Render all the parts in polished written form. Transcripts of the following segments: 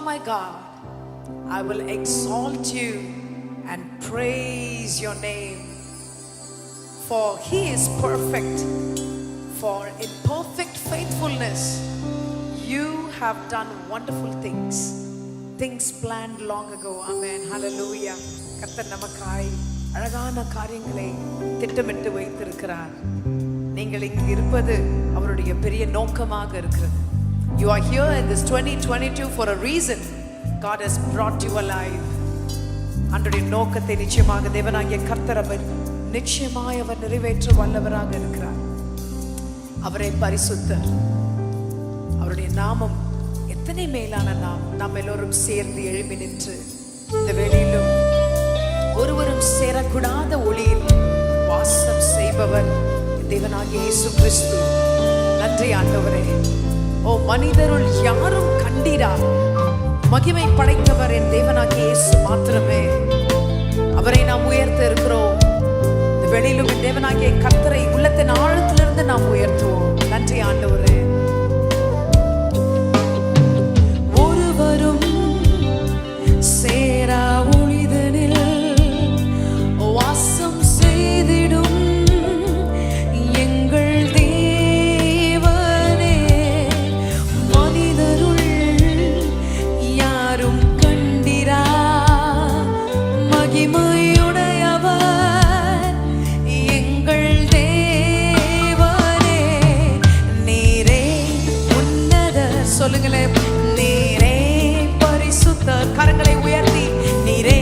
my God, I will exalt you and praise your name. For he is perfect. For in perfect faithfulness you have done wonderful things. Things planned long ago. Amen. Hallelujah. கர்த்தர் நமக்காய் அழகான காரியங்களை திட்டமிட்டு வைத்திருக்கிறார். நீங்கள் இங்கு இருப்பது அவருடைய பெரிய நோக்கமாக இருக்கிறது. You are here in this 2022 for a reason. God has brought you alive. அன்றைய நோக்கத்தை நிச்சயமாக தேவனாகிய கர்த்தர் அவர் நிச்சயமாய் அவர் நிறைவேற்ற வல்லவராக இருக்கிறார். அவரே பரிசுத்தர். அவருடைய நாமம் எத்தனை மேலான நாமம். நாம் எல்லோரும் சேர்ந்து எழுப்பி நின்று இந்த வேளையிலும் ஒருவரும் சேரக்கூடாத ஒளியில் வாசம் செய்பவர் தேவனாகிய இயேசு கிறிஸ்து. நன்றி ஆண்டவரே. ஓ மனிதருள் யாரும் கண்டீரா மகிமை படைத்தவர் என் தேவனாகிய இயேசு மாத்திரமே. அவரை நாம் உயர்த்த இருக்கிறோம். இந்த வெளியிலும் என் தேவனாகிய கர்த்தரை உள்ளத்தின் ஆழத்திலிருந்து நாம் உயர்த்துவோம். நன்றி ஆண்டவரே. ஒருவரும் சேரா ஒளிதனில் வாசம் செய்திடும் எங்கள் தேவனே. மனிதருள் யாரும் கண்டிரா மகிமையுடையவர் எங்கள் தேவனே. நீரே உன்னதர். சொல்லுங்களேன். நீரே பரிசுத்தர். கரங்களை உயர்த்தி நீரே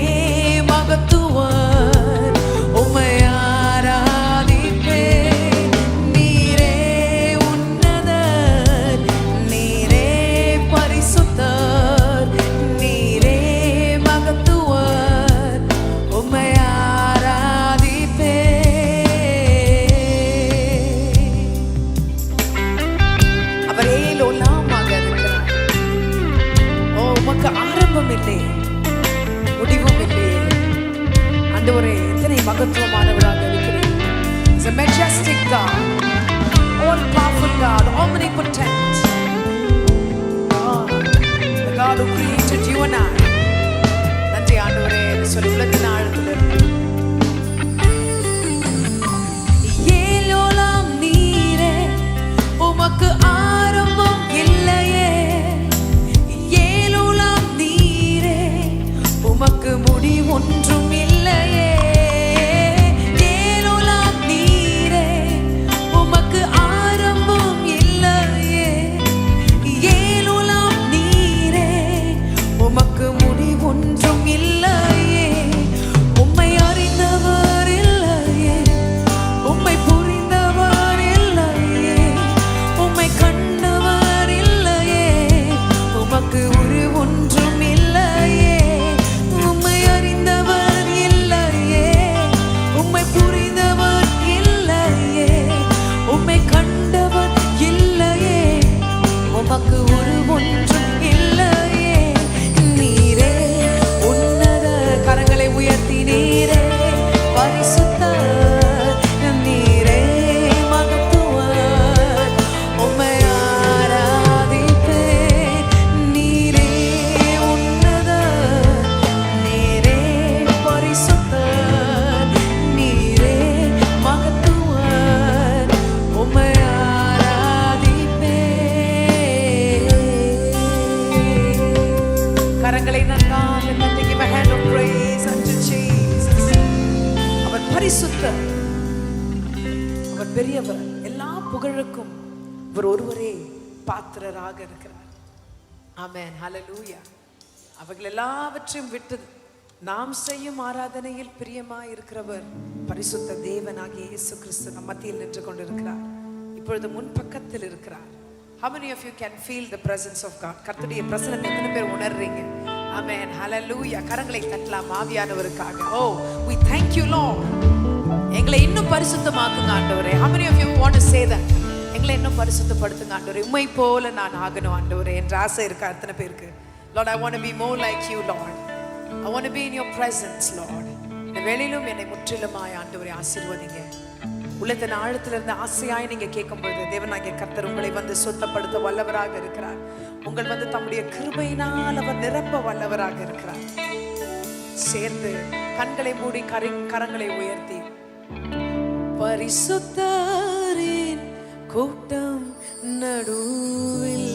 மகத்துவர். உம்மை ஆராதிப்பேன். நீரே உன்னதர். நீரே பரிசுத்தர். நீரே மகத்துவர். உம்மை ஆராதிப்பேன். அவர் ஏலோலாமாக இருக்கிறார். ஓ உமக்கு ஆரம்பம் இல்லை முடிவும் இல்லை. ஆண்டவரே எத்தனை மகத்துவமானவராக இருக்கிறீர். He's a majestic God, all powerful God, omnipotent God, the God who created you and I. நன்றி ஆண்டவரே. சொல்லி உள்ளத்தின் ஆழத்திலிருந்து ஏலோலாம் நீரே உமக்கு ஆரம்பம் இல்லையே. ஏலோலாம் நீரே உமக்கு முடிவொன்றும் இல்லையே. ஏலோலாம் நீரே உமக்கு ஆரம்பம் இல்லையே. ஏலோலாம் நீரே உமக்கு முடிவொன்றும் இல்லையே. உம்மை அறிந்தவர் இல்லையே. உம்மை புரிந்தவர் இல்லையே. உம்மை கண்டவர் இல்லையே. உமக்கு உருவொன்றும் இல்லையே. உம்மை அறிந்தவர் இல்லையே. உம்மை புரிந்தவர் இல்லையே. உம்மை கண்டவர் இல்லையே. உமக்கு உருவொன்றும் இல்லையே. நீரே உன்னத. கரங்களை உயர்த்தி நீரே பரிசுத்தர். நீரே மகத்துவர். உம்மை ஆராதிப்பேன். நீரே உன்னதர். நீரே பரிசுத்தர். நீரே மகத்துவர். உம்மை ஆராதிப்பேன். கரங்களை நன்றாக தட்டி give a hand of praise unto Jesus. அவர் பரிசுத்தர். அவர் பெரியவர். எல்லா புகழுக்கும் அவர் ஒருவரே பாத்திரராக இருக்கிறார். ஆமென். ஹல்லேலூயா. அவர்கள் எல்லாவற்றையும் விட்டு நாம் செய்யும் ஆராதனையில் பிரியமாய் இருக்கிறவர் பரிசுத்த தேவனாகிய இயேசு கிறிஸ்து நம் மத்தியில் நின்று கொண்டிருக்கிறார். இப்பொழுது முன்பக்கத்தில் இருக்கிறார். How many of you can feel the presence of God? கர்த்தருடைய பிரசன்னத்தை எத்தனை பேர் உணர்றீங்க? ஆமென். ஹல்லேலூயா. கரங்களை தட்டலாம் ஆவியானவருக்காக. Oh, we thank you Lord. எங்களை இன்னும் பரிசுத்தமாக்குங்க ஆண்டவரே. How many of you want to say that? எங்களை இன்னும் பரிசுத்தப்படுத்துங்க ஆண்டவரே. உம்மை போல நான் ஆகணும் ஆண்டவரே என்ற ஆசை இருக்கா எத்தனை பேருக்கு? Lord, I want to be more like you Lord. I want to be in your presence Lord. இந்த வேளையிலும் என்னை முற்றிலுமாய் ஆண்டவரே ஆசீர்வதிங்க. உள்ளத்தின் ஆழத்துல இருந்து ஆசையாய் நீங்க கேட்கும் பொழுது தேவனாகிய கர்த்தர் உங்களை வந்து சுத்தப்படுத்த வல்லவராக இருக்கிறார். உங்கள் வந்து தம்முடைய கிருபையினால் அவர் நிரப்ப வல்லவராக இருக்கிறார். சேர்ந்து கண்களை மூடி கரங்களை உயர்த்தி பரிசுத்தரின் கூட்டம் நடுவில்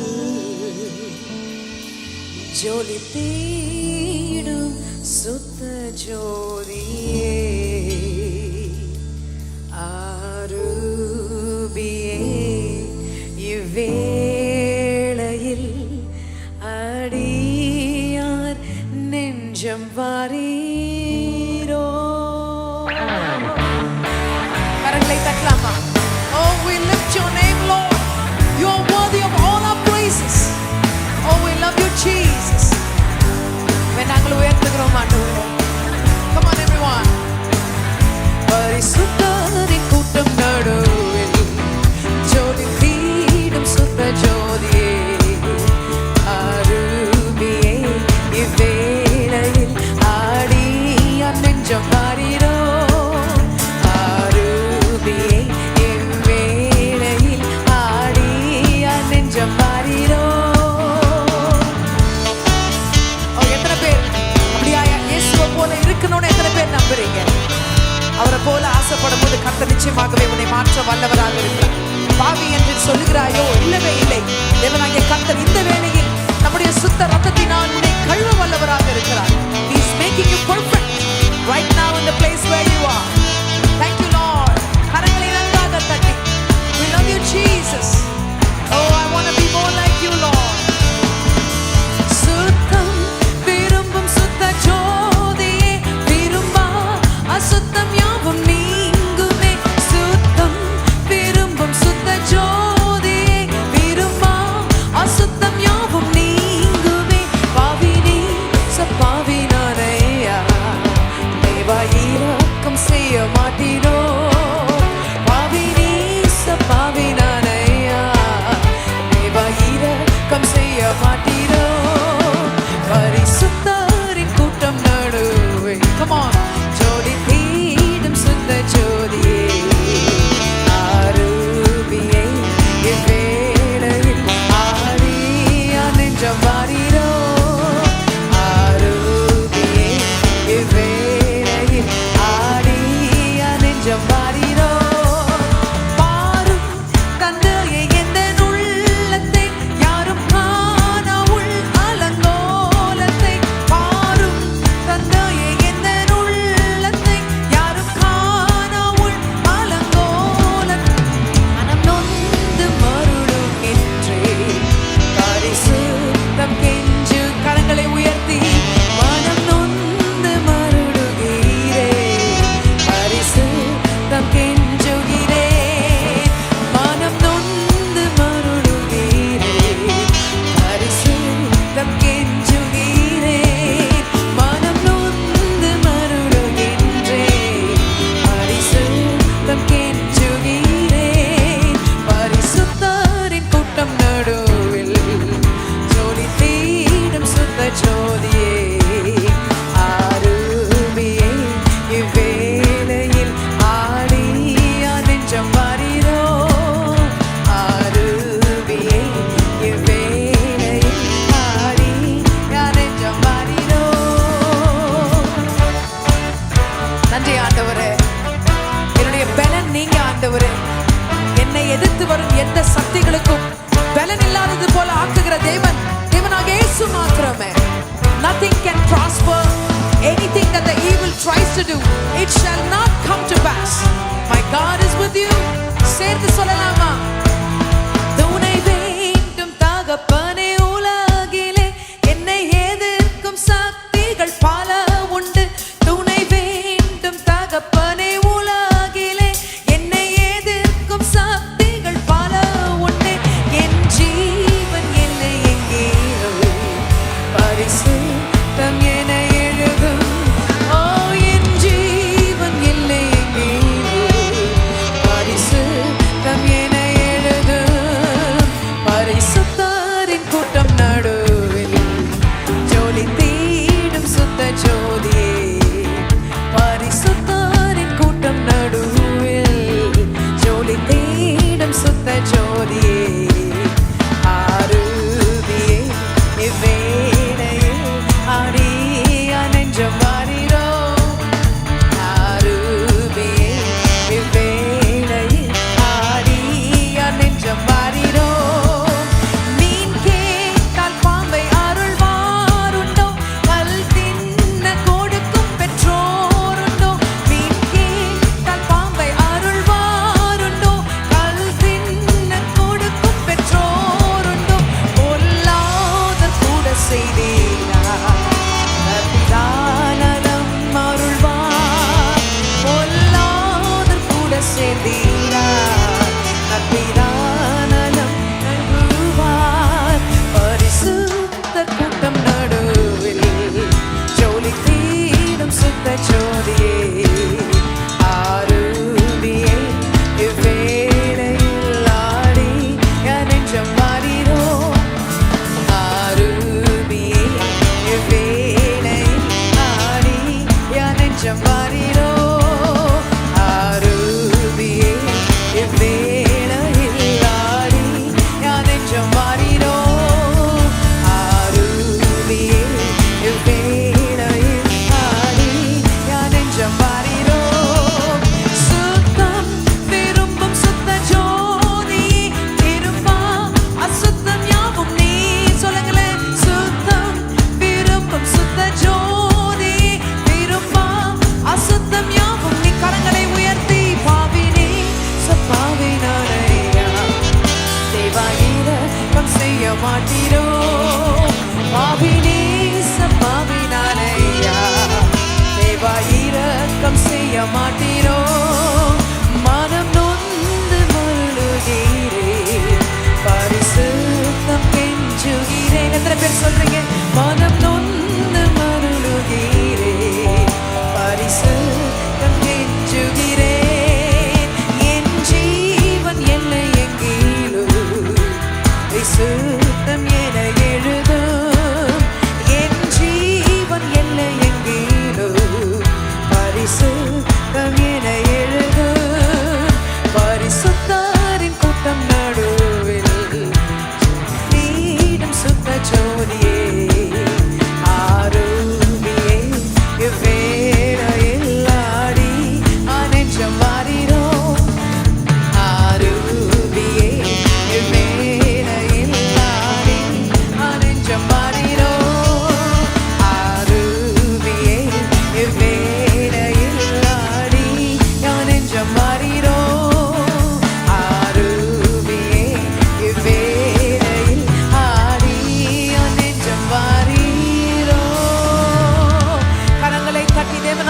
ஜோதி தீடும் சுத்த ஜோதியே ஆரூபியே இவ்வேளையில் அடியார் நெஞ்சம் வாரீரோ. கரங்களை தட்டலாமா? Oh, we lift your name, Lord. You are worthy of all our praises. Oh, we love you, Jesus. நாங்கள் உயர்த்துகிறோம் ஆண்டவரே. Come on everyone. பரிசுத்தரின் கூட்டம் நடுவில் ஜோதி தீடும் சுத்த ஜோதியே ஆரூபியே இவ்வேளையில் ஆடியார் நெஞ்சம் வாரீரோ. ஆரூபியே இவ்வேளையில் ஆடியார் நெஞ்சம் வாரீரோ. நம்புறீங்க? அவரை போல ஆசைப்படும் போது கர்த்தர் நிச்சயமாகவே உன்னை மாற்ற வல்லவராக இருக்கிறார். பாவி என்று சொல்லுகிறாயோ? இல்லவே இல்லை. தேவனாகிய கர்த்தர் இந்த வேளையில் நம்முடைய சுத்த ரத்தத்தினால் உன்னை கழுவ வல்லவராக இருக்கிறார். He is making you perfect right now in the place where you are. Thank you Lord. கரங்களை நன்றாக தட்டி we love you Jesus. Oh, I want to be more like you Lord. சுத்தம் விரும்பும் சுத்த ஜோதியே அசுத்தம் யாவும் நீங்குமே. சுத்தம் விரும்பும் சுத்த ஜோதியே விரும்பா அசுத்தம் யாவும் நீங்குமே. பாவினி சப்பாவினாரையா தேவா இரக்கம் செய்ய மாட்டீரோ. பாவினி சப்பாவினாரையா தேவா இரக்கம் செய்ய மாட்டீரோ. பரிசுத்தரின் கூட்டம் நடுவே come on ஜோதி தீடும் சுத்த ஜோதியே ஆரூபியே இவ்வேளையில் ஆடியார் நெஞ்சம் வாரீரோ. ஆரூபியே இவ்வேளையில் ஆடியார் நெஞ்சம் வாரீரோ. பாரும் தந்தையே எந்தன் உள்ளத்தை யாரும் காணா உள் அலங்கோலத்தை. பாரும் தந்தையே எந்தன் உள்ளத்தை யாரும் காணா உள் அலங்கோலத்தை. மனம் நொந்து மருளுகின்றேன் பரிசுத்தம் கெஞ்சு. கரங்களை உயர்த்தி மனம் நொந்து மருளுகிறேன் பரிசுத்தம் கெஞ்சுகிறேன். மனம் நொந்து மருளுகிறேன் பரிசுத்தம் கெஞ்சுகிறேன். மனம் நொந்து மருளுகின்றேன் பரிசுத்தம் கெஞ்சுகிறேன். பரிசுத்தரின் கூட்டம் நடுவில் ஜோதி தீடும் சுத்த ஜோதியே ஆரூபியே இவ்வேளையில் ஆடியார் நெஞ்சம் வாரீரோ. ஆரூபியே இவ்வேளையில் ஆடியார் நெஞ்சம் வாரீரோ. நன்றி ஆண்டவரே. என்னுடைய பலன் நீங்க ஆண்டவரே. என்னை எதிர்த்து வரும் எந்த சக்திகளுக்கும் பலன் இல்லாதது போல ஆக்குகிற தேவன் தேவனாகிய இயேசு மாத்திரமே. Nothing can prosper. Anything that the evil tries to do, it shall not come to pass. My God is with you. சேர்ந்து சொல்லலாமா? துணை வேண்டும் தகப்பனே உலகிலே என்னை எதிர்க்கும் சக்திகள் பல உண்டு. துணை வேண்டும் தகப்பனே உலகிலே என்னை எதிர்க்கும் சக்திகள் பல உண்டு. என் ஜீவன் என்னை எங்கே பரிசுத்தம் என எழுதும். ஓ என் ஜீவன் என்னை எங்கே பரிசுத்தம் என எழுதும். பரிசுத்தரின் கூட்டம் நடுவில் ஜோதி தீடும் சுத்த ஜோதியே பரிசுத்தரின் கூட்டம் நடுவில்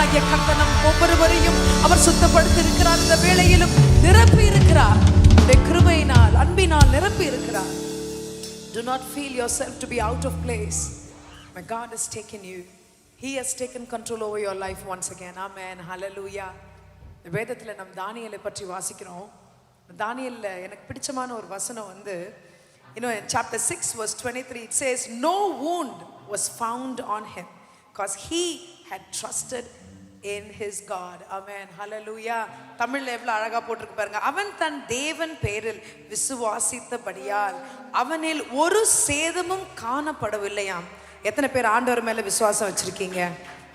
தேவனாகிய கர்த்தர் நம் ஒவ்வொருவரையும் அவர் சுத்தப்படுத்தி இருக்கிறார். இந்த வேளையிலும் நிரப்பி இருக்கிறார். கிருபையினால் அன்பினால் நிரப்பி இருக்கிறார். Do not feel yourself to be out of place. My God has taken you. He has taken control over your life once again. Amen. Hallelujah. வேதத்துல நம் தானியேலை பற்றி வாசிக்கிறோம். தானியேல்ல எனக்கு பிடிச்சமான ஒரு வசனம் வந்து in chapter 6 verse 23 it says no wound was found on him because he had trusted in his God. Amen. Hallelujah. தமிழ்ல எவ்வளவு அழகா போட்டுருக்கு பாருங்க. அவன் தன் தேவன் பேரில் விசுவாசித்தபடியால் அவனில் ஒரு சேதமும் காணப்படவில்லையாம். எத்தனை பேர் ஆண்டவர் மேல விசுவாசம் வச்சிருக்கீங்க?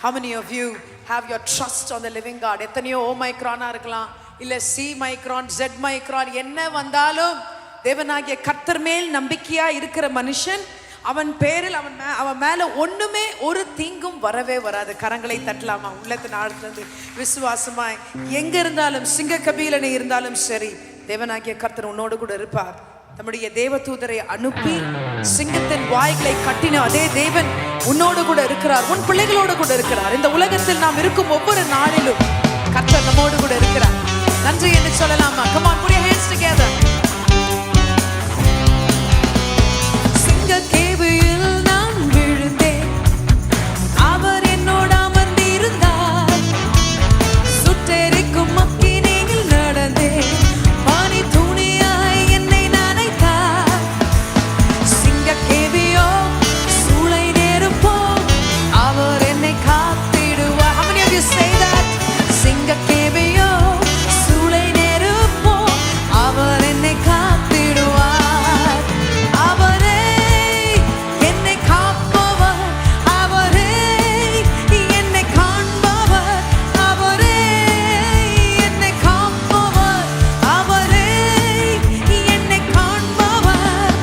How many of you have your trust on the living God? எத்தனையோ ஓமைக்ரானா இருக்கலாம், இல்ல சி மைக்ரான், ஜெட் மைக்ரான், என்ன வந்தாலும் தேவனாகிய கர்த்தர் மேல் நம்பிக்கையா இருக்கிற மனுஷன், அவன் பேரில் அவன் மேல ஒண்ணுமே ஒரு தீங்கும் வரவே வராது. கரங்களை தட்டலாமா? உள்ளத்தின் ஆழத்திலிருந்து விசுவாசமாய் எங்க இருந்தாலும், சிங்க கபீலனை இருந்தாலும் சரி, தேவனாகிய கர்த்தர் உன்னோடு கூட இருப்பார். நம்முடைய தேவதூதரை அனுப்பி சிங்கத்தின் வாய்களை கட்டின அதே தேவன் உன்னோடு கூட இருக்கிறார், உன் பிள்ளைகளோடு கூட இருக்கிறார். இந்த உலகத்தில் நாம் இருக்கும் ஒவ்வொரு நாளிலும் கர்த்தர் நம்மோடு கூட இருக்கிறார். நன்றி என்று சொல்லலாமா? Come on, put your hands together. சிங்க கேபியில் நான் விழுந்தேன், அவர் என்னோடு அமர்ந்திருந்தார். சுட்டெரிக்கும் அக்கினியில் நடந்தேன், பனி துணியாய் என்னை நனைத்தார். சிங்க கேபியோ சூளை நெருப்போ அவர் என்னை காத்திடுவார். How many of you say that? சிங்க கேபியோ சூளை நெருப்போ அவர் என்னை காத்திடுவார். அவரே என்னை காப்பவர், அவரே என்னை காண்பவர், அவரே என்னை காப்பவர், அவரே என்னை காண்பவர்.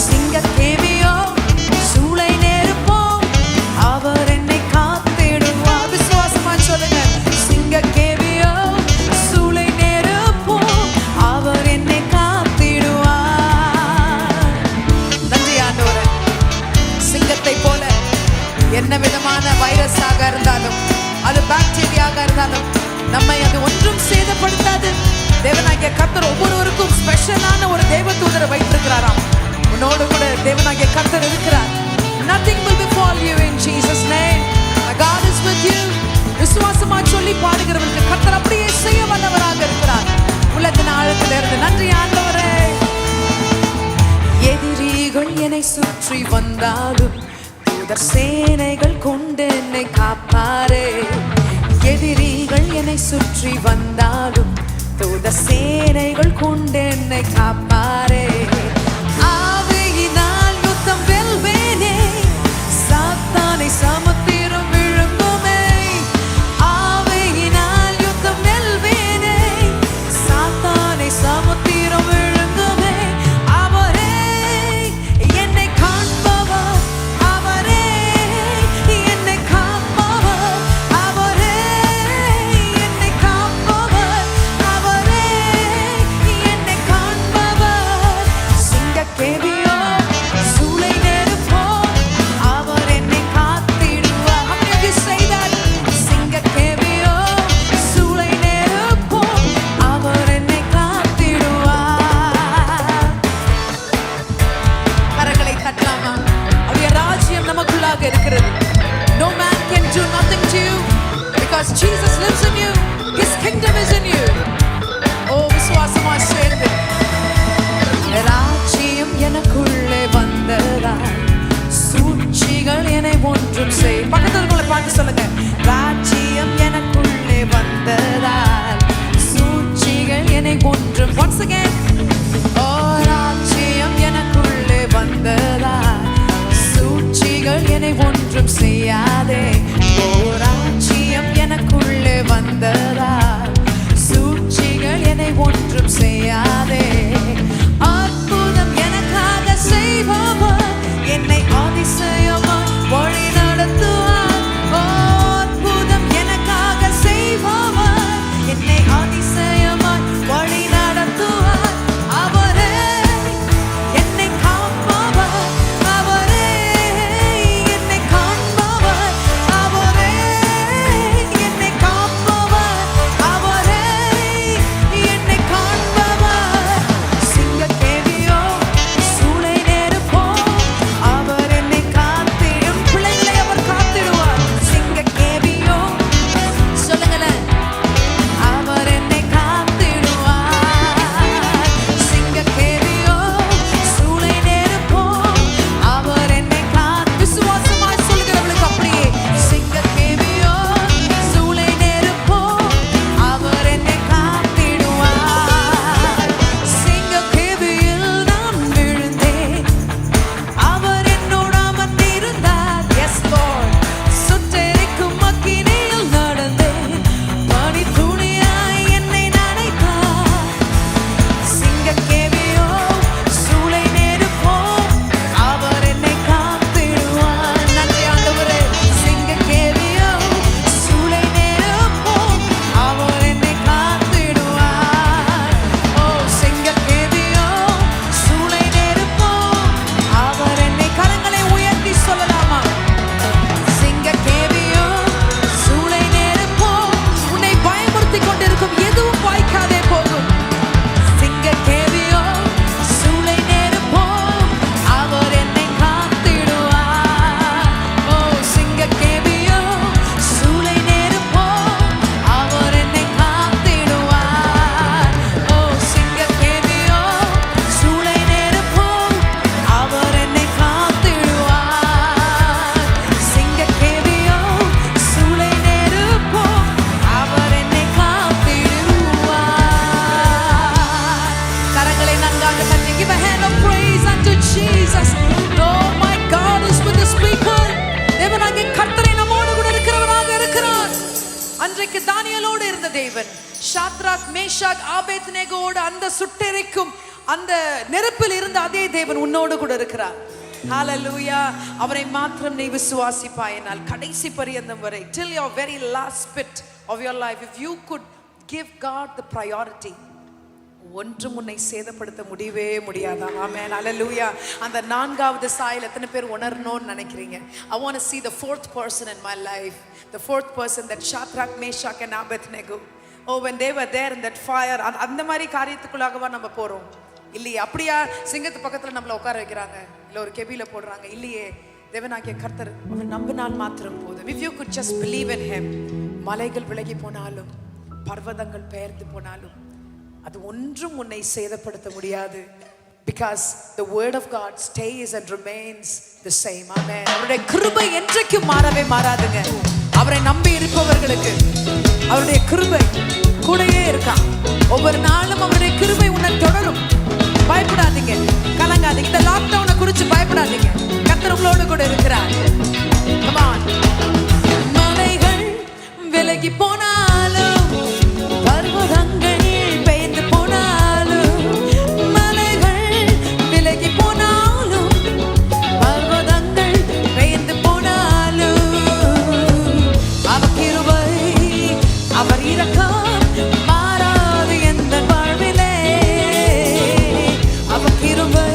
சிங்க கேபியோ சூளை நெருப்போ அவர் என்னை காத்திடுவார். விசுவாசமா சொல்லுங்க. சிங்க கேபியோ சூளை நெருப்போ அவர் என்னை காத்திடுவார். நன்றி ஆண்டவரே. சிங்கத்தை போல என்ன விதமான வைரஸாக இருந்தாலும், அது பாக்டீரியாக இருந்தாலும் நம்மை அது ஒன்றும் சேதப்படுத்தாது. தேவனாகிய கர்த்தர் ஒவ்வொருவருக்கும் ஸ்பெஷலான ஒரு தேவதூதரை வைத்திருக்கிறாராம். உன்னோடு கூட தேவனாகிய கர்த்தர் இருக்கிறார். Nothing will befall you in Jesus name. My God is with you. விசுவாசமா சொல்லி பாடுகிறவர்களுக்கு கர்த்தர் அப்படியே செய்ய வல்லவராக இருக்கிறார். உள்ளத்தின் ஆழத்திலிருந்து நன்றி ஆண்டவரே. எதிரிகள் என்னை சுற்றி வந்தாலும் தூதர் சேனைகள் கொண்டு என்னை காப்பாரே. எதிரிகள் என்னை சுற்றி வந்தாலும் தூதர் சேனைகள் கொண்டு என்னை காப்பாரே. ஆவியினால் யுத்தம் வெல்வேனே, சாத்தானை சமுத்திரம் விழுங்குமே. ஆவியினால் யுத்தம் வெல்வேனே, சாத்தானை சமுத்திரம் விழுங்குமே. அவரே என்னை காண்பவர், அவரே என்னை காப்பவர், அவரே என்னை காப்பவர், அவரே என்னை காண்பவர். சிங்க கேபியோ சூளை நெருப்போ அவர் என்னை காத்திடுவார். How many of you say that? சிங்க கேபியோ சூளை நெருப்போ அவர் என்னை காத்திடுவார். கரங்களை தட்டலாமா? அவருடைய ராஜ்யம் நமக்குள்ளாக இருக்கிறது. No man can do nothing to you because Jesus lives in you. His kingdom is in you. Oh, விசுவாசமா சேர்ந்து ராஜ்யம் எனக்குள்ளே வந்ததால் சூழ்ச்சிகள் என்னை ஒன்றும் செய். பக்கத்துல பார்த்து சொல்லுங்க. ராஜ்யம் எனக்குள்ளே வந்ததால் சூழ்ச்சிகள் என்னை ஒன்றும். Once again. ஓ, ராஜ்யம் எனக்குள்ளே வந்ததால் சூழ்ச்சிகள் என்னை ஒன்றும் செய்யாதே. ஓ, ராஜ்யம் எனக்குள்ளே வந்ததால் சூழ்ச்சிகள் என்னை ஒன்றும் செய்யாதே. அற்புதம் எனக்காக செய்பவர் என்னை அதிசயமாய் வழி நடத்துவார். ஓ, அற்புதம் எனக்காக செய்பவர் என்னை அதிசயமாய் வழி நடத்துவார். அவரே என்னை காப்பவர், அவரே என்னை காண்பவர், தேவன். ஷாத்ராக், மேஷாக், ஆபேத்நேகோடு அந்த சுட்டெரிக்கும் அந்த நெருப்பில் இருந்த அதே தேவன் உன்னோடு கூட இருக்கிறார். ஹalleluya. அவரை மாத்திரம் நீ விசுவாசிப்பாயினால் கடைசி பரியந்தம் வரை, till your very last bit of your life, if you could give God the priority, ஒன்றும் உன்னை சேதப்படுத்த முடியவே முடியாதா? ஆமென். ஹalleluya. அந்த நான்காவது சாயல் எத்தனை பேர் உணரணும்னு நினைக்கிறீங்க? I want to see the fourth person in my life, the fourth person that Shadrach, Meshach and Abednego, oh when they were there in that fire. அந்த மாதிரி காரியத்துக்குள்ளாகவா நம்ம போறோம்? இல்லையே. அப்படியா சிங்கத்து பக்கத்துல நம்மள உட்கார வைக்கிறாங்க, இல்ல ஒரு கெபில போடுறாங்க? இல்லையே. தேவனாகிய கர்த்தர் அவர் நம்பினால் மாத்திரம் போதும். If you could just believe in him, மலைகள் விலகி போனாலும் பர்வதங்கள் பெயர்ந்து போனாலும் அது ஒன்றும் உன்னை சேதப்படுத்த முடியாது. Because the word of God stays and remains the same. Amen. அவருடைய கிருபை என்றைக்கும் மாறவே மாறாதுங்க. அவரை நம்பி இருப்பவர்களுக்கு அவருடைய கிருபை கூடவே இருக்கான். ஒவ்வொரு நாளும் அவருடைய கிருபை உன்னை தொடரும். பயப்படாதீங்க, கலங்காதீங்க. இந்த லாக்டவுனை குறித்து பயப்படாதீங்க. கர்த்தர் உங்களோடு கூட இருக்கிறார். Come on. மலைகள் விலகி போனாலும் பர்வதங்கள் பெயர்ந்து போனாலும், மலைகள் விலகி போனாலும் பர்வதங்கள் பெயர்ந்து போனாலும், அவர் கிருபை அவர் இரக்கம் மாறாது எந்த வாழ்விலே. அவர் கிருபை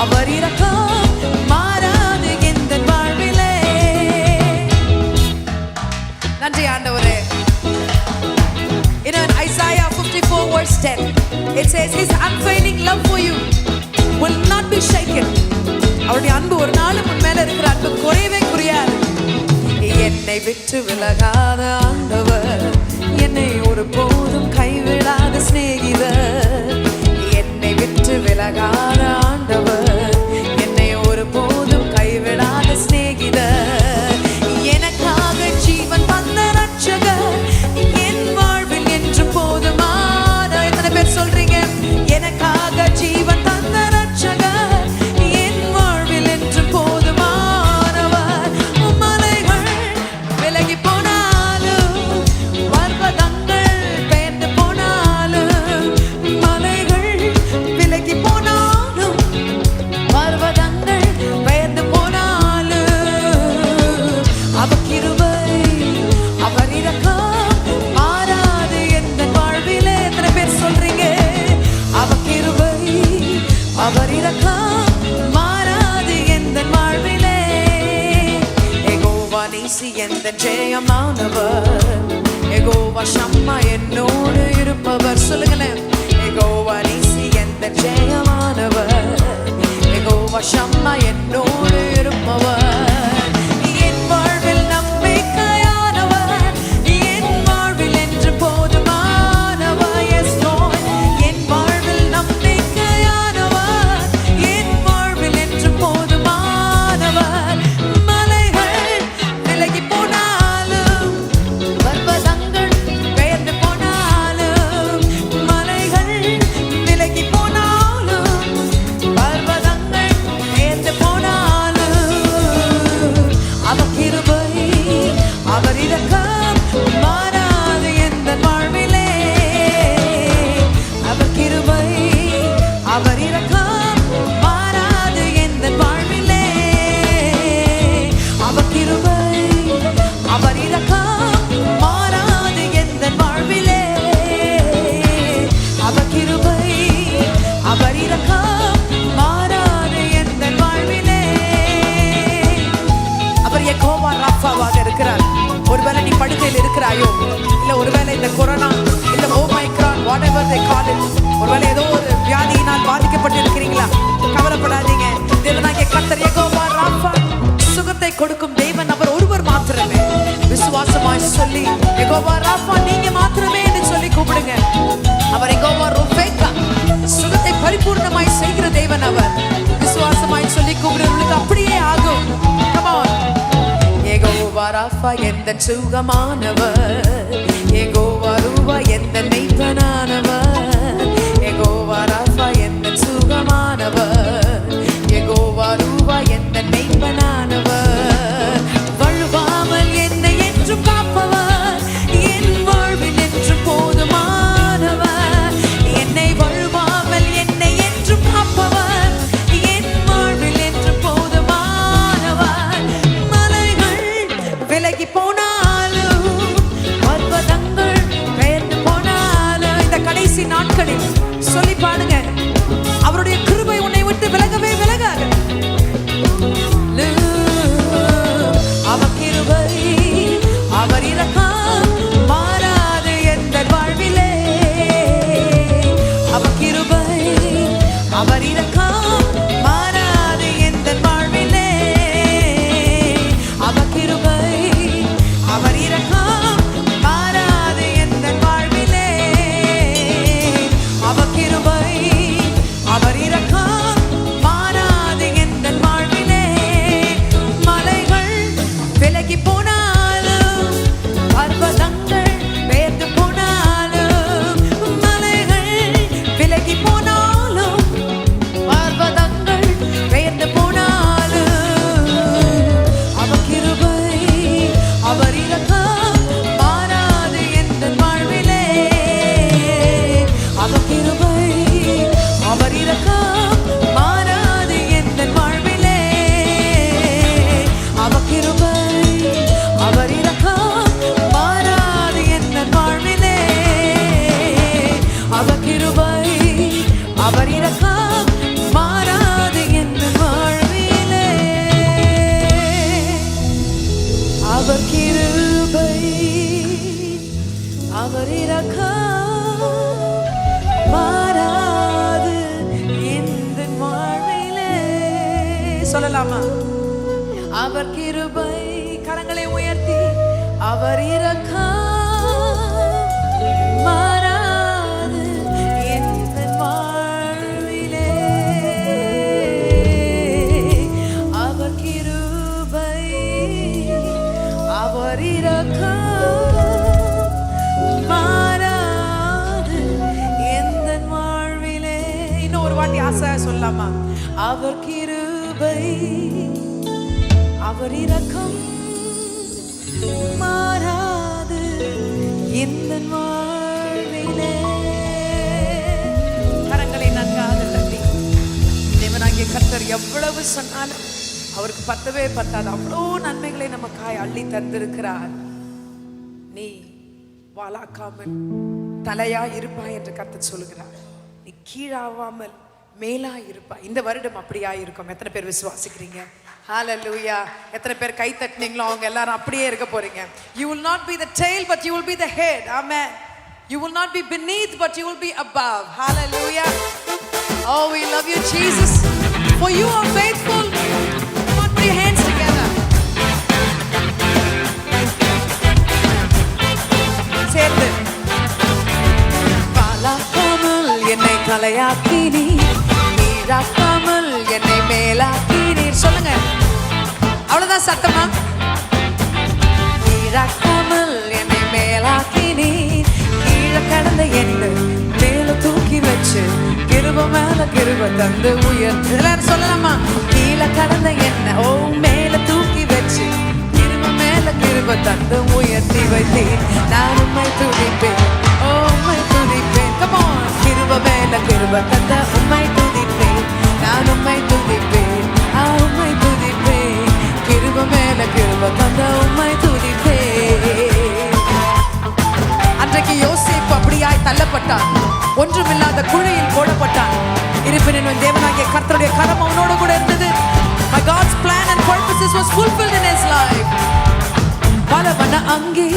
அவர் இரக்கம் மாறாது எந்த வாழ்விலே. நன்றி ஆண்டவரே. In Isaiah 54 verse 10, it says his unfailing love for you will not be shaken. அவருடைய அன்பு ஒரு நாளும் உன் மேல இருக்கிற அன்பு குறையவே குறையாது. என்னை விட்டு விலகாத ஆண்டவர், என்னை ஒரு போதும் கைவிடாத சிநேகிதர். என்னை விட்டு விலகாத ஆண்டவர், என்னை ஒரு போதும் கைவிடாத சிநேகிதர். எனக்காக ஜீவன் தந்த ரட்சகர், என் வாழ்வில் என்று போதுமான. எத்தனை பேர் சொல்றீங்க? எனக்காக ஜீவன் தந்த ரட்சகர், என் வாழ்வில் என்று போதுமானவர். மலைகள் விலகி போனாலும் பர்வதங்கள் பெயர்ந்து போனாலும், மலைகள் விலகி போனாலும் பர்வதங்கள் பெயர்ந்து போனாலும், அவர் கிருபை அவர் இரக்கம் மாறாது எந்த வாழ்விலே. எத்தனை பேர் சொல்றீங்க? அவர் கிருபை அவர் இரக்கம் மாறாது எந்த வாழ்விலே. யெகோவா நீசி எந்த ஜெயமானவர், யெகோவா ஷம்மா என்னோடு இருப்பவர். சொல்லுங்களேன். யெகோவா நீசி எந்த ஜெயமானவர், யெகோவா ஷம்மா என்னோடு இருப்பவர். என் வாழ்வில் நம்பிக்கையானவர், என் வாழ்வில் என்று போதுமானவர். Yes Lord. என் வாழ்வில் நம்பிக்கையானவர், என் வாழ்வில் என்று போதுமானவர். மலைகள் விலகி போனாலும் பர்வதங்கள் பெயர்ந்து போனாலும், மலைகள் விலகி போனாலும் பர்வதங்கள் பெயர்ந்து போனாலும், அவர் கிருபை அவர் இரக்கம் மாறாது எந்த வாழ்விலே. அவர் கிருபை அவர் இரக்கம் மாறாது எந்த வாழ்விலே. அவர் கிருபை அவர் இரக்கம் மாறாது எந்த வாழ்விலே. அவர் கிருபை அவர் இரக்கம் மாறாது எந்த வாழ்விலே. அவர் யெகோவா ராஃபாவாக இருக்கிறார். ஒருவேளை நீ படுக்கையில் இருக்கிறாயோ, இல்ல ஒருவேளை இந்த கொரோனா, இல்ல Omicron, whatever they call it, ஒருவேளை ஏதோ ஒரு வியாதியினால் பாதிக்கப்பட்டு இருக்கிறீங்களா? கவலைப்படாதீங்க. தேவனாகிய கர்த்தர் யெகோவா ராஃபா, சுகத்தை கொடுக்கும் தேவன் அவர் ஒருவர் மாத்திரமே. விசுவாசமாய் சொல்லி யெகோவா ராஃபா நீங்க மாத்திரமே என்று சொல்லி கூப்பிடுங்க. அவர் யெகோவா ரோஃபேக்கா, சுகத்தை பரிபூர்ணமாய் செய்கிற தேவன் அவர். விசுவாசமாய் சொல்லி கூப்பிடுறவங்களுக்கு அப்படியே ஆகும். Come on. யெகோவா ராஃபா எந்த சுகமானவர், யெகோவா ரூவா எந்த மெய்ப்பனானவர். யெகோவா ராஃபா எந்த சுகமானவர், யெகோவா ரூவா எந்த மெய்ப்பனானவர். வழுவாமல் என்னை என்றும் காப்பவர், என் வாழ்வில் விலகி போனாலும், பர்வதங்கள் பெயர்ந்து போனாலும், இந்த கடைசி நாட்களில் சொல்லி பாடுங்க, அவருடைய கிருபை உன்னை விட்டு விலகவே விலகாது. அவர் கிருபை, அவர் இரக்கம் மாறாது எந்த வாழ்விலே. அவர் கிருபை, அவர் இரக்கம் மாறாது எந்த வாழ்விலே. அவர் கிருபை, அவர் இரக்கம் மாறாது எந்த வாழ்விலே. அவர் கிருபை, அவர் இரக்கம் மாறாது எந்த வாழ்விலே. மலைகள் விலகி போனாலும், பர்வதங்கள் பெயர்ந்து போனாலும், மலைகள் விலகி போனாலும், பர்வதங்கள் பெயர்ந்து போனாலும், அவர் கிருபை, அவர் இரக்கம் மாறாது எந்த வாழ்விலே. அவர் கிருபை, அவர் இரக்கம் மாறாது எந்த வாழ்விலே. அவர் கிருபை, அவர் இரக்கம் மாறாது எந்த வாழ்விலே. அவர் கிருபை, அவர் இரக்கம் மாறாது எந்த வாழ்விலே. அவர் கிருபை, அவர் இரக்கம் மாறாது எந்த வாழ்விலே. சொல்லலாமா? அவர் கிருபை, கரங்களை உயர்த்தி, அவர் இரக்கம் மாறாது எந்த வாழ்விலே. அவர் கிருபை, அவர் இரக்கம் மாறாது எந்த வாழ்விலே. இன்னும் ஒரு வாட்டி ஆசை சொல்லலாமா? அவர் கிருபை, அவர் இரக்கம் மாறாது எந்த வாழ்விலே. கரங்களை நன்றாக தட்டி, தேவனாகிய கர்த்தர் எவ்வளவு சொன்னாலும் அவருக்கு பத்தவே பத்தாது. அவ்வளோ நன்மைகளை நமக்காய் அள்ளி தந்திருக்கிறார். நீ வாலாக்காமல் தலையா இருப்பாய் என்று கர்த்தர் சொல்லுகிறார். நீ கீழாவாமல் மேலா இருப்பாய். இந்த வருடம் அப்படியா இருக்கும். எத்தனை பேர் விசுவாசிக்கிறீங்க? ஹalleluya. எத்தனை பேர் கை தட்டினீங்களோ அவங்க எல்லாரும் அப்படியே இருக்க போறீங்க. You will not be the tail but you will be the head. Amen. You will not be beneath but you will be above. Hallelujah. Oh, we love you Jesus. For you are faithful. Put your hands together. சேர்ந்து பாலாக்காமல் என்னை தலையாக்கினீர், நீராக்காமல் என்னை மேலாக்கினீர். சொல்லுங்க, அவ்வளவுதான் சத்தமா? நீராக்காமல் என்னை மேலாக்கினீர், கீழே கடந்த என்னை மேல தூக்கி வச்சு கிருப மேல கிருப தந்து உயர்த்து. எல்லாரும் சொல்லலாமா? கீழே கடந்த என்னை ஓ மேல தூக்கி வச்சு கிருப மேல கிருப தந்து உயர்த்தி வைத்தேன். நான் உம்மை துதிப்பேன், ஓ உம்மை துதிப்பேன். Come on. கிருப மேல கிருப தந்த உம்மை துதிப்பேன், நான் உம்மை துதிப்பேன், உம்மை துதிப்பேன். கிருப மேல கிருப தந்த உம்மை துதிப்பேன். அன்றைக்கு யோசேப்பு அப்படியாய் தள்ளப்பட்டான், ஒன்றுமில்லாத குழியில் போடப்பட்டான். இருப்பினும் தேவனாகிய கர்த்தருடைய கரம் அவனோடு கூட இருந்தது. My God's plan and purposes was fulfilled in his life. பலவன அங்கே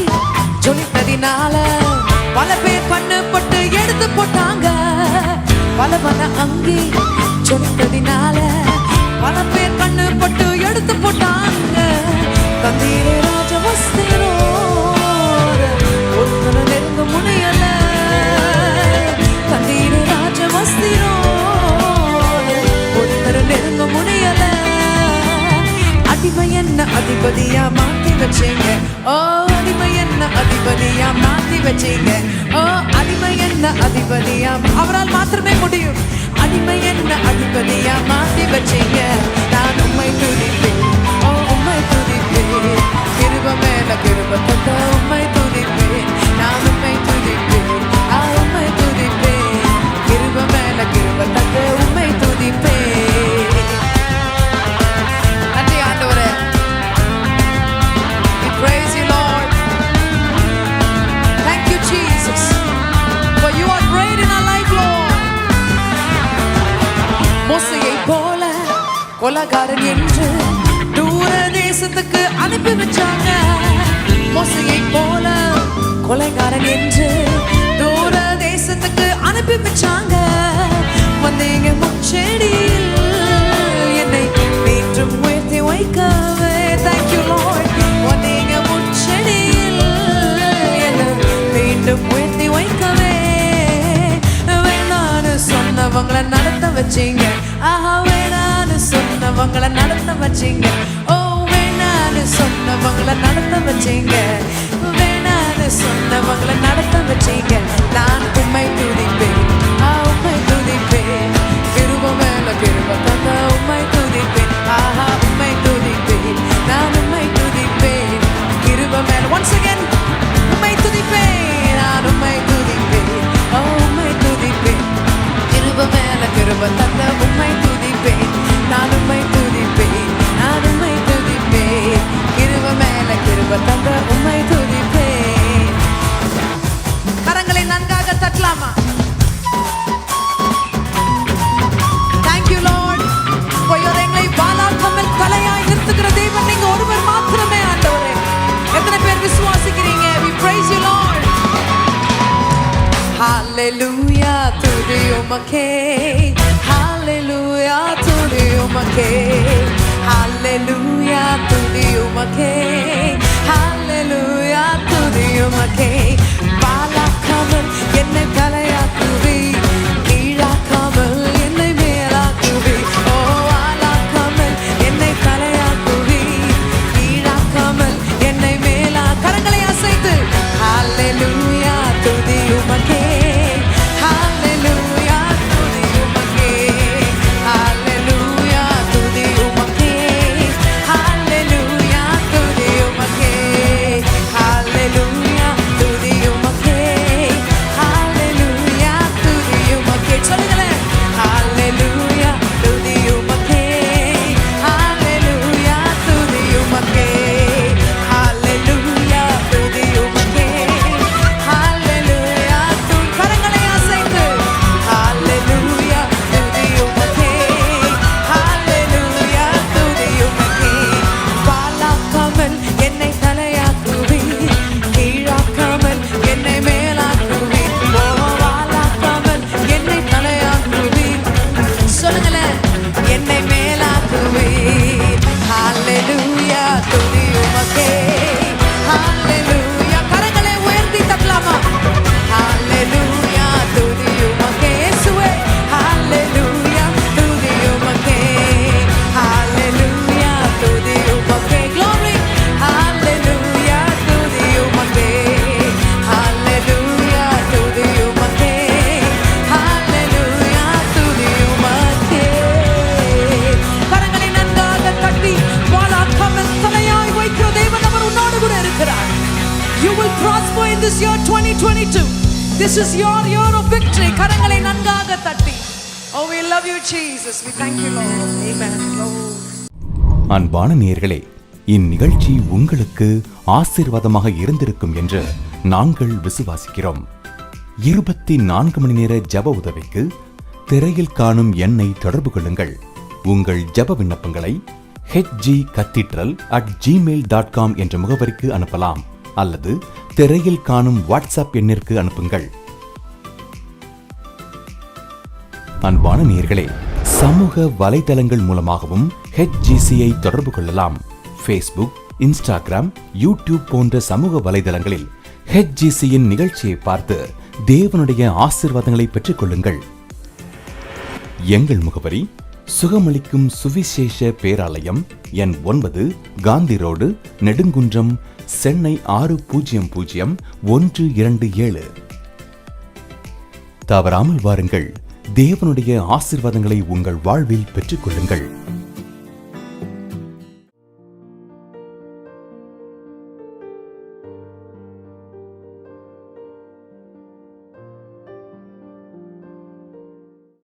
ஜொலித்ததினால பல பேர் கண்ணு பட்டு எடுத்து போட்டாங்க. பலவன அங்கே ஜொலித்ததினால பல பேர் கண்ணு பட்டு எடுத்து போட்டாங்க. தந்தீரே ராஜவஸ்திரோட ஒருத்தர நெருங்க முனையல. தந்தீரே ராஜவஸ்திரோட ஒருத்தர நெருங்க முனையல. அடிமை என்ன அதிபதியா மாத்தி வச்சீங்க, ஓ அடிமை என்ன அதிபதியா மாத்தி வச்சீங்க, ஓ அடிமை என்ன அதிபதியா அவரால் மாத்திரமே முடியும். அடிமை என்ன அதிபதியா மாத்தி வச்சீங்க. நான் உம்மை துதிப்பேன், ஓ உம்மை துதிப்பேன். கிருப மேல கிருப தந்த உம்மை துதிப்பேன், நான் உம்மை துதிப்பேன், உம்மை துதிப்பேன். கிருப மேல கிருப தந்த உம்மை துதிப்பேன். நன்றி ஆண்டவரே. We praise கொலைகாரன் என்று தூர தேசத்துக்கு அனுப்பி வச்சாங்க. மோசையை போல கொலைகாரன் என்று தூர தேசத்துக்கு அனுப்பி வச்சாங்க. வந்தீங்க முச்செடியில் என்னை மீண்டும் உயர்த்தி வைக்கவே. Thank you Lord. வந்தீங்க முச்செடியில் என்னை மீண்டும் உயர்த்தி வைக்கவே. வேணான்னு சொன்னவங்களை நடத்த வச்சீங்க. ஆஹா, வேணான்னு சொன்னவங்களை நடத்த வச்சீங்க. ஓ, வேணான்னு சொன்னவங்களை நடத்த வச்சீங்க. வேணான்னு சொன்னவங்களை நடத்த வச்சீங்க. நான் உம்மை துதிப்பேன், உம்மை துதிப்பேன். கிருபை மேல கிருபை தந்த உம்மை துதிப்பேன். ஆஹா, உம்மை துதிப்பேன், நான் உம்மை துதிப்பேன். கிருபை மேல once again உம்மை துதிப்பேன், நான் உம்மை துதிப்பேன். உம்மை துதிப்பேன். கிருபை மேல கிருபை தந்த உம்மை துதிப்பேன், நான் உம்மை துதிப்பேன், நான் உம்மை துதிப்பேன். கிருபை மேல கிருபை தந்த உம்மை துதிப்பேன். கரங்களை நன்றாக தட்டலாமா? Thank you Lord for your எங்களை வாலாக்காமல் தலையாய் நிறுத்துகிற தேவன் நீங்க ஒருவர் மாத்திரமே ஆண்டவரே. எத்தனை பேர் விசுவாசிக்கிறீங்க? We praise you Lord. Hallelujah, துதி உமக்கே. Hallelujah, துதி உமக்கே. Hallelujah, துதி உமக்கே. Hallelujah, துதி உமக்கே. வாலாக்காமல் என்னை தலையாக்குவி, கீழாக்காமல் என்னை மேலாக்குவி. ஓ, வாலாக்காமல் என்னை தலையாக்குவி, கீழாக்காமல் என்னை மேலா. கரங்களை அசைத்து Hallelujah, துதி உமக்கே. Hallelujah, துதி உமக்கே. Hallelujah, துதி உமக்கே. Hallelujah, துதி உமக்கே. Hallelujah, துதி உமக்கே. Hallelujah, துதி உமக்கே. சொல்லுங்களேன். Hallelujah, துதி உமக்கே. Hallelujah, துதி உமக்கே. Hallelujah, துதி உமக்கே. Hallelujah, கரங்களை அசைத்து Hallelujah, துதி உமக்கே. Hallelujah, துதி உமக்கே. வாலாக்காமல் என்னை தலையாக்குவி, கீழாக்காமல் என்னை மேலாக்குவி. ஓ, வாலாக்காமல் என்னை தலையாக்குவி. சொல்லுங்களேன். என்னை மேலாக்குவி. Hallelujah, துதி உமக்கே. Hallelujah, கரங்களை உயர்த்தி தட்டலாமா? Hallelujah, துதி உமக்கே. இயேசுவே. Hallelujah, துதி உமக்கே. Hallelujah, துதி உமக்கே. Glory. Hallelujah, துதி உமக்கே. Hallelujah, துதி உமக்கே. Hallelujah, துதி உமக்கே. கரங்களை நன்றாக தட்டி வாலாக்காமல் தலையாய் வைக்கிற தேவன் அவர் உன்னோடு கூட இருக்கிறார். You will prosper in this year 2022. This is your year of victory. கரங்களை நன்றாக தட்டி. Oh, we love you Jesus. We thank you Lord. Amen. Lord. அன்பான நேயர்களே, இந்நிகழ்ச்சி உங்களுக்கு ஆசீர்வாதமாக இருந்திருக்கும் என்று நாங்கள் விசுவாசிக்கிறோம். 24 மணி நேர ஜெப உதவிக்கு திரையில் காணும் எண்ணை தொடர்பு கொள்ளுங்கள். உங்கள் ஜெப விண்ணப்பங்களை hgcathedral@gmail.com என்ற முகவரிக்கு அனுப்பலாம் அல்லது திரையில் காணும் வாட்ஸ்அப் எண்ணிற்கு அனுப்புங்கள். அன்பான நேயர்களே, சமூக வலைதளங்கள் மூலமாகவும் HGC-ஐ தொடர்பு கொள்ளலாம். Facebook, Instagram, YouTube போன்ற சமூக வலைதளங்களில் HGC-யின் நிகழ்ச்சியை பார்த்து தேவனுடைய ஆசீர்வாதங்களை பெற்றுக் கொள்ளுங்கள். எங்கள் முகவரி சுகமளிக்கும் சுவிசேஷ பேராலயம், எண் 9, காந்தி ரோடு, நெடுங்குன்றம், சென்னை 600127. தவறாமல் வாருங்கள். தேவனுடைய ஆசீர்வாதங்களை உங்கள் வாழ்வில் பெற்றுக் கொள்ளுங்கள்.